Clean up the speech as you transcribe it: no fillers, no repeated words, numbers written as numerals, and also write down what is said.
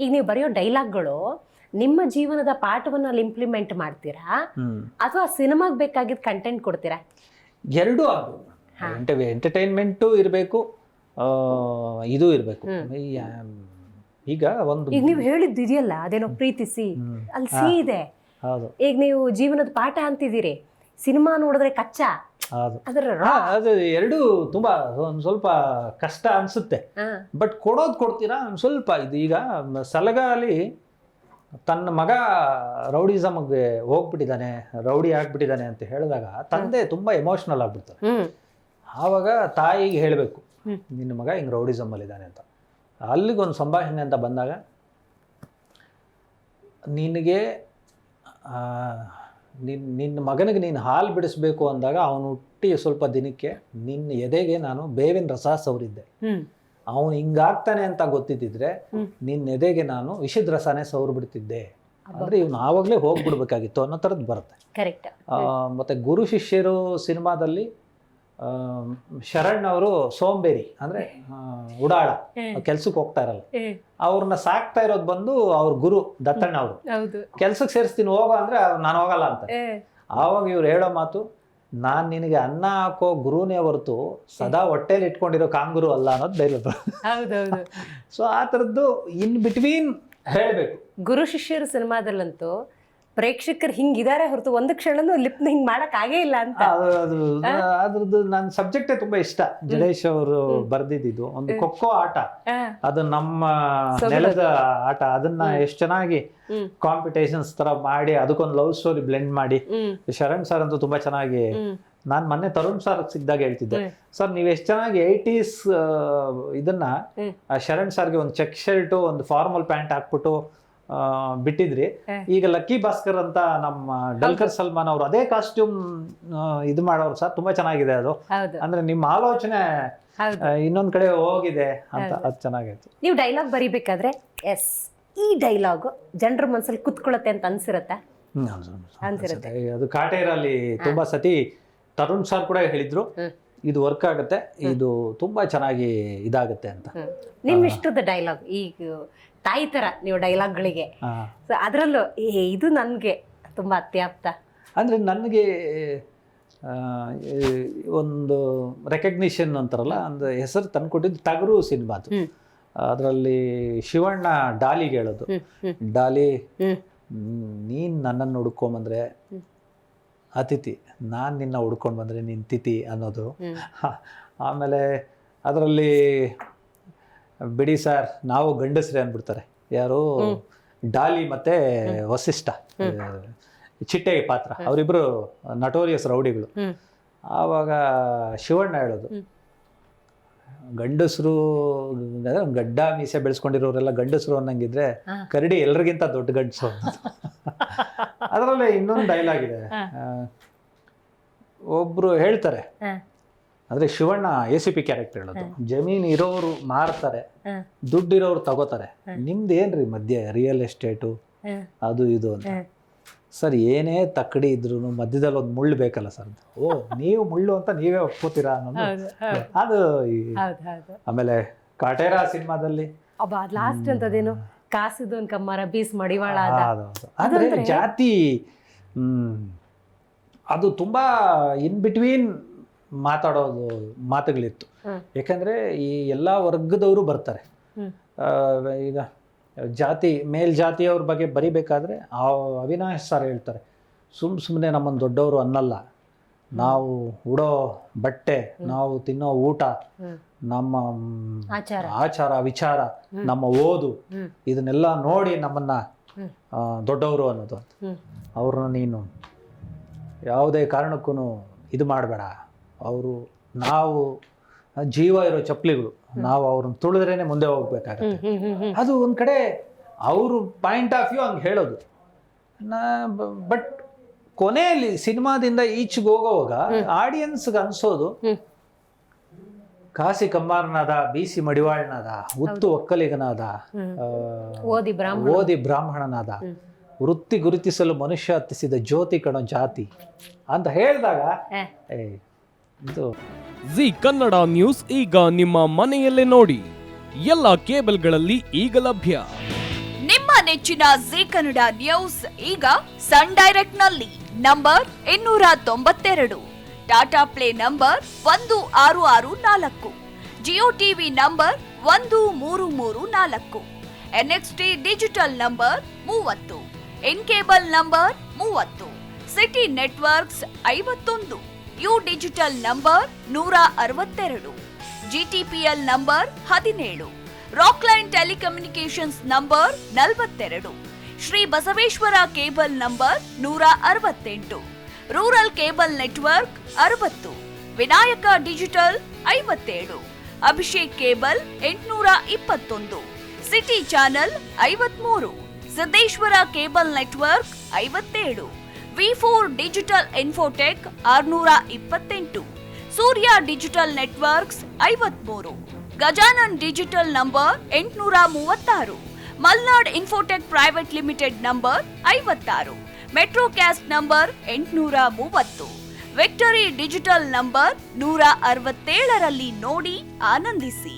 ಈಗ ನೀವು ಬರೆಯೋ ಡೈಲಾಗ್ಗಳು ನಿಮ್ಮ ಜೀವನದ ಪಾಠವನ್ನ ಅಲ್ಲಿ ಇಂಪ್ಲಿಮೆಂಟ್ ಮಾಡ್ತೀರಾ ಅಥವಾ ಸಿನಿಮಾಗೆ ಬೇಕಾಗಿದ್ದ ಕಂಟೆಂಟ್ ಕೊಡ್ತೀರಾ? ಎರಡೂ ಆಗಬೇಕು. ಎಂಟರ್ಟೈನ್ಮೆಂಟು ಇರಬೇಕು, ಇದು ಇರಬೇಕು. ಈಗ ಈಗ ನೀವು ಹೇಳಿದ್ದು ಇದೆಯಲ್ಲ, ಅದೇನೋ ಪ್ರೀತಿಸಿ, ಅಲ್ಲಿ ಸಿ ಇದೆ. ಹೌದು. ಈಗ ನೀವು ಜೀವನದ ಪಾಠ ಅಂತಿದ್ದೀರಿ, ಸಿನಿಮಾ ನೋಡಿದ್ರೆ ಕಚ್ಚಾ. ಅದು ಎರಡು ತುಂಬಾ ಒಂದ್ ಸ್ವಲ್ಪ ಕಷ್ಟ ಅನ್ಸುತ್ತೆ, ಬಟ್ ಕೊಡ್ತೀರಾ ಒಂದ್ ಸ್ವಲ್ಪ. ಇದು ಈಗ ಸಲಗಾಲಿ ತನ್ನ ಮಗ ರೌಡಿಸಮ್ಗೆ ಹೋಗ್ಬಿಟ್ಟಿದ್ದಾನೆ, ರೌಡಿ ಆಗ್ಬಿಟ್ಟಿದ್ದಾನೆ ಅಂತ ಹೇಳಿದಾಗ ತಂದೆ ತುಂಬಾ ಎಮೋಷನಲ್ ಆಗ್ಬಿಡ್ತಾರೆ. ಆವಾಗ ತಾಯಿಗೆ ಹೇಳಬೇಕು, ನಿನ್ನ ಮಗ ಹಿಂಗೆ ರೌಡಿಸಮ್ ಅಲ್ಲಿದ್ದಾನೆ ಅಂತ. ಅಲ್ಲಿಗೊಂದು ಸಂಭಾಷಣೆ ಅಂತ ಬಂದಾಗ, ನಿನಗೆ ನಿನ್ನ ಮಗನಿಗೆ ನೀನು ಹಾಲು ಬಿಡಿಸ್ಬೇಕು ಅಂದಾಗ ಅವನು ಹುಟ್ಟಿ ಸ್ವಲ್ಪ ದಿನಕ್ಕೆ ನಿನ್ನ ಎದೆಗೆ ನಾನು ಬೇವಿನ ರಸ ಸವರಿದ್ದೆ. ಅವನು ಹಿಂಗಾಗ್ತಾನೆ ಅಂತ ಗೊತ್ತಿದ್ದಿದ್ರೆ ನಿನ್ನ ಎದೆಗೆ ನಾನು ವಿಷದ ರಸನೇ ಸವರ್ ಬಿಡ್ತಿದ್ದೆ. ಅಂದ್ರೆ ಇವನು ಆವಾಗಲೇ ಹೋಗ್ಬಿಡ್ಬೇಕಾಗಿತ್ತು ಅನ್ನೋ ಥರದ್ದು ಬರುತ್ತೆ. ಮತ್ತೆ ಗುರು ಶಿಷ್ಯರು ಸಿನಿಮಾದಲ್ಲಿ ಶರಣ್ ಅವರು ಸೋಂಬೇರಿ, ಅಂದ್ರೆ ಉಡಾಳ, ಕೆಲ್ಸಕ್ಕೆ ಹೋಗ್ತಾ ಇರಲ್ಲ. ಅವ್ರನ್ನ ಸಾಕ್ತಾ ಇರೋದು ಬಂದು ಅವ್ರ ಗುರು ದತ್ತಣ್ಣ ಅವರು. ಕೆಲ್ಸಕ್ಕೆ ಸೇರಿಸ್ತೀನಿ ಹೋಗೋ ಅಂದ್ರೆ ನಾನು ಹೋಗಲ್ಲ ಅಂತ. ಆವಾಗ ಇವ್ರು ಹೇಳೋ ಮಾತು, ನಾನ್ ನಿನಗೆ ಅನ್ನ ಹಾಕೋ ಗುರುನೇ ಹೊರತು ಸದಾ ಹೊಟ್ಟೆಲಿ ಇಟ್ಕೊಂಡಿರೋ ಕಾಂಗುರು ಅಲ್ಲ ಅನ್ನೋದು ಧೈರ್ಯ. ಸೊ ಆ ಥರದ್ದು ಇನ್ ಬಿಟ್ವೀನ್ ಹೇಳ್ಬೇಕು. ಗುರು ಶಿಷ್ಯರು ಸಿನಿಮಾದಲ್ಲಂತೂ ಪ್ರೇಕ್ಷಕರು ಹಿಂಗಿದ್ದಾರೆ ಹೊರತು ಒಂದು ಕ್ಷಣನೂ ಲಿಪ್ನ ಹಿಂಗ್ ಮಾಡಕ್ ಆಗೇ ಇಲ್ಲ ಅಂತ. ಅದ್ರದ್ದು ನನ್ನ ಸಬ್ಜೆಕ್ಟೇ ತುಂಬಾ ಇಷ್ಟ. ಜಡೇಶ್ ಅವರು ಬರ್ದಿದ್ದು ಒಂದು ಖೋಖೋ ಆಟ, ಅದು ನಮ್ಮ ನೆಲದ ಆಟ. ಅದನ್ನ ಎಷ್ಟು ಚೆನ್ನಾಗಿ ಕಾಂಪಿಟೇಷನ್ಸ್ ತರ ಮಾಡಿ ಅದಕ್ಕೊಂದು ಲವ್ ಸ್ಟೋರಿ ಬ್ಲೆಂಡ್ ಮಾಡಿ, ಶರಣ್ ಸರ್ ಅಂತೂ ತುಂಬಾ ಚೆನ್ನಾಗಿ. ನಾನ್ ಮೊನ್ನೆ ತರುಣ್ ಸರ್ ಸಿಕ್ಕಿದಾಗ ಹೇಳ್ತಿದ್ದೆ, ಸರ್ ನೀವ್ ಎಷ್ಟು ಚೆನ್ನಾಗಿ 80s ಇದನ್ನ ಶರಣ್ ಸರ್ಗೆ ಒಂದು ಚೆಕ್ ಶರ್ಟ್ ಒಂದು ಫಾರ್ಮಲ್ ಪ್ಯಾಂಟ್ ಹಾಕ್ಬಿಟ್ಟು ಬಿಟ್ಟಿದ್ರಿ. ಈಗ ಲಕ್ಕಿ ಭಾಸ್ಕರ್ ಅಂತ ನಮ್ಮ ಡಲ್ಕರ್ ಸಲ್ಮಾನ್ ಅವರು ಅದೇ ಕಾಸ್ಟ್ಯೂಮ್ ಇದು ಮಾಡೋರು ಸರ್, ತುಂಬಾ ಚೆನ್ನಾಗಿದೆ ಅದು. ಅಂದ್ರೆ ನಿಮ್ಮ ಆಲೋಚನೆ ಇನ್ನೊಂದ್ ಕಡೆ ಹೋಗಿದೆ ಅಂತ. ಅದು ಚೆನ್ನಾಗಿತ್ತು. ನೀವು ಡೈಲಾಗ್ ಬರಿಬೇಕಾದ್ರೆ ಎಸ್ ಈ ಡೈಲಾಗ್ ಜನರ ಮನಸ್ಸಲ್ಲಿ ಕುತ್ಕೊಳ್ಳುತ್ತೆ ಅಂತ ಅನ್ಸಿರತ್ತೆ? ಅದು ಕಾಟೇರಲ್ಲಿ ತುಂಬಾ ಸತಿ ತರುಣ್ ಸರ್ ಕೂಡ ಹೇಳಿದ್ರು, ಇದು ವರ್ಕ್ ಆಗುತ್ತೆ, ಇದು ತುಂಬಾ ಚೆನ್ನಾಗಿ ಇದಾಗುತ್ತೆ ಅಂತ. ನಿಮ್ ಇಷ್ಟದ ಡೈಲಾಗ್ ಈಗ ತಾಯಿ ತರ ನೀವು ಡೈಲಾಗ್ಗಳಿಗೆ, ಅದರಲ್ಲೂ ಇದು ನನ್ಗೆ ತುಂಬಾ ಅತ್ಯಾಪ್ತ. ಅಂದ್ರೆ ನನಗೆ ಒಂದು ರೆಕಗ್ನಿಷನ್ ಅಂತಾರಲ್ಲ, ಒಂದು ಹೆಸರು ತಂದ್ಕೊಟ್ಟಿದ್ದು ಟಗರು ಸಿನಿಮಾದು. ಅದರಲ್ಲಿ ಶಿವಣ್ಣ ಡಾಲಿಗೆ ಹೇಳೋದು, ಡಾಲಿ ನೀನ್ ನನ್ನನ್ನು ಹುಡ್ಕೊಂಬಂದ್ರೆ ಅತಿಥಿ, ನಾನ್ ನಿನ್ನ ಹುಡ್ಕೊಂಡ್ ಬಂದ್ರೆ ನಿನ್ ತಿಥಿ ಅನ್ನೋದು. ಆಮೇಲೆ ಅದರಲ್ಲಿ ಬಿಡಿ ಸರ್ ನಾವು ಗಂಡಸ್ರೆ ಅಂದ್ಬಿಡ್ತಾರೆ, ಯಾರು ಡಾಲಿ ಮತ್ತೆ ವಸಿಷ್ಠ, ಚಿಟ್ಟೆ ಪಾತ್ರ, ಅವರಿಬ್ರು ನಟೋರಿಯಸ್ ರೌಡಿಗಳು. ಆವಾಗ ಶಿವಣ್ಣ ಹೇಳೋದು, ಗಂಡಸರು ಗಡ್ಡ ಮೀಸೆ ಬೆಳೆಸ್ಕೊಂಡಿರೋರೆಲ್ಲ ಗಂಡಸರು ಅನ್ನಂಗಿದ್ರೆ ಕರಡಿ ಎಲ್ರಿಗಿಂತ ದೊಡ್ಡ ಗಂಡಸು. ಅದರಲ್ಲೇ ಇನ್ನೊಂದು ಡೈಲಾಗ್ ಇದೆ, ಒಬ್ರು ಹೇಳ್ತಾರೆ, ಅಂದ್ರೆ ಶಿವಣ್ಣ ACP ಕ್ಯಾರೆಕ್ಟರ್ ಹೇಳೋದು, ಜಮೀನ್ ಇರೋರು ಮಾರ್ತಾರೆ, ದುಡ್ಡಿರೋರು ತಗೋತಾರೆ, ನಿಮ್ದು ಏನ್ರಿ ಮಧ್ಯೆ ರಿಯಲ್ ಎಸ್ಟೇಟು ಅದು ಇದು ಅಂತ. ಸರ್ ಏನೇ ತಕ್ಕಡಿ ಇದ್ರು ಮಧ್ಯದಲ್ಲಿ ಒಂದು ಮುಳ್ಳು ಬೇಕಲ್ಲ ಸರ್. ಓ ನೀವು ಮುಳ್ಳು ಅಂತ ನೀವೇ ಒಪ್ಕೋತೀರಾ ಅನ್ನೋದು ಅದು. ಆಮೇಲೆ ಕಾಟೇರ ಸಿನಿಮಾದಲ್ಲಿ ಲಾಸ್ಟ್ ಅಂತದೇನು ಕಾಸಿದು ಒಂದು ಕಮ್ಮರ ಬೀಸ್ ಮಡಿವಾಳ, ಅಂದ್ರೆ ಜಾತಿ ಅದು ತುಂಬಾ ಇನ್ ಬಿಟ್ವೀನ್ ಮಾತಾಡೋದು ಮಾತುಗಳಿತ್ತು. ಯಾಕಂದ್ರೆ ಈ ಎಲ್ಲಾ ವರ್ಗದವರು ಬರ್ತಾರೆ. ಈಗ ಜಾತಿ ಮೇಲ್ಜಾತಿಯವ್ರ ಬಗ್ಗೆ ಬರಿಬೇಕಾದ್ರೆ ಅವಿನಾಶ್ ಸರ್ ಹೇಳ್ತಾರೆ, ಸುಮ್ಮನೆ ನಮ್ಮನ್ನು ದೊಡ್ಡವರು ಅನ್ನಲ್ಲ, ನಾವು ಉಡೋ ಬಟ್ಟೆ, ನಾವು ತಿನ್ನೋ ಊಟ, ನಮ್ಮ ಆಚಾರ ವಿಚಾರ, ನಮ್ಮ ಓದು, ಇದನ್ನೆಲ್ಲ ನೋಡಿ ನಮ್ಮನ್ನ ದೊಡ್ಡವರು ಅನ್ನೋದು. ಅವ್ರನ್ನ ನೀನು ಯಾವುದೇ ಕಾರಣಕ್ಕೂ ಇದು ಮಾಡಬೇಡ, ಅವರು ನಾವು ಜೀವ ಇರೋ ಚಪ್ಪಲಿಗಳು, ನಾವು ಅವ್ರನ್ನ ತುಳಿದ್ರೇನೆ ಮುಂದೆ ಹೋಗ್ಬೇಕಾಗತ್ತೆ. ಅದು ಒಂದ್ ಕಡೆ ಅವ್ರ ಪಾಯಿಂಟ್ ಆಫ್ ವ್ಯೂ ಹಂಗೆ ಹೇಳೋದು. ಬಟ್ ಕೊನೆಯಲ್ಲಿ ಸಿನಿಮಾದಿಂದ ಈಚೆಗೆ ಹೋಗೋವಾಗ ಆಡಿಯನ್ಸ್ಗೆ ಅನ್ಸೋದು, ಕಾಸಿ ಕಮ್ಮಾರನಾದ, ಬೀಸಿ ಮಡಿವಾಳನಾದ, ಉತ್ತು ಒಕ್ಕಲಿಗನಾದ, ಓದಿ ಬ್ರಾಹ್ಮಣನಾದ, ವೃತ್ತಿ ಗುರುತಿಸಲು ಮನುಷ್ಯ ಹತ್ತಿಸಿದ ಜ್ಯೋತಿ ಕಣೋ ಜಾತಿ ಅಂತ ಹೇಳಿದಾಗ ಇದು ಜಿ ಕನ್ನಡ ನ್ಯೂಸ್ ಈಗ ನಿಮ್ಮ ಮನೆಯಲ್ಲೇ ನೋಡಿ. ಎಲ್ಲ ಕೇಬಲ್ಗಳಲ್ಲಿ ಈಗ ಲಭ್ಯ. ನಿಮ್ಮ ನೆಚ್ಚಿನ ಜೀ ಕನ್ನಡ ನ್ಯೂಸ್ ಈಗ ಸನ್ ಡೈರೆಕ್ಟ್ ನಲ್ಲಿ number 292, Tata play number 1664, Jio TV number 1334, NXT digital number 30, in cable number 30, city networks 51, U digital number 162, GTPL number 17, Rockline telecommunications number 42, Shri Basaveshwara cable number 168, rural cable network 60, Vinayaka digital 57, Abhishek cable 821, city channel 53, Siddeshwara cable network 57, V4 digital Infotech 628, Surya digital networks 53, Gajanan digital number 836, Malnad infotech private limited number 56, metrocast number 830, victory digital number 167ರಲ್ಲಿ ನೋಡಿ ಆನಂದಿಸಿ.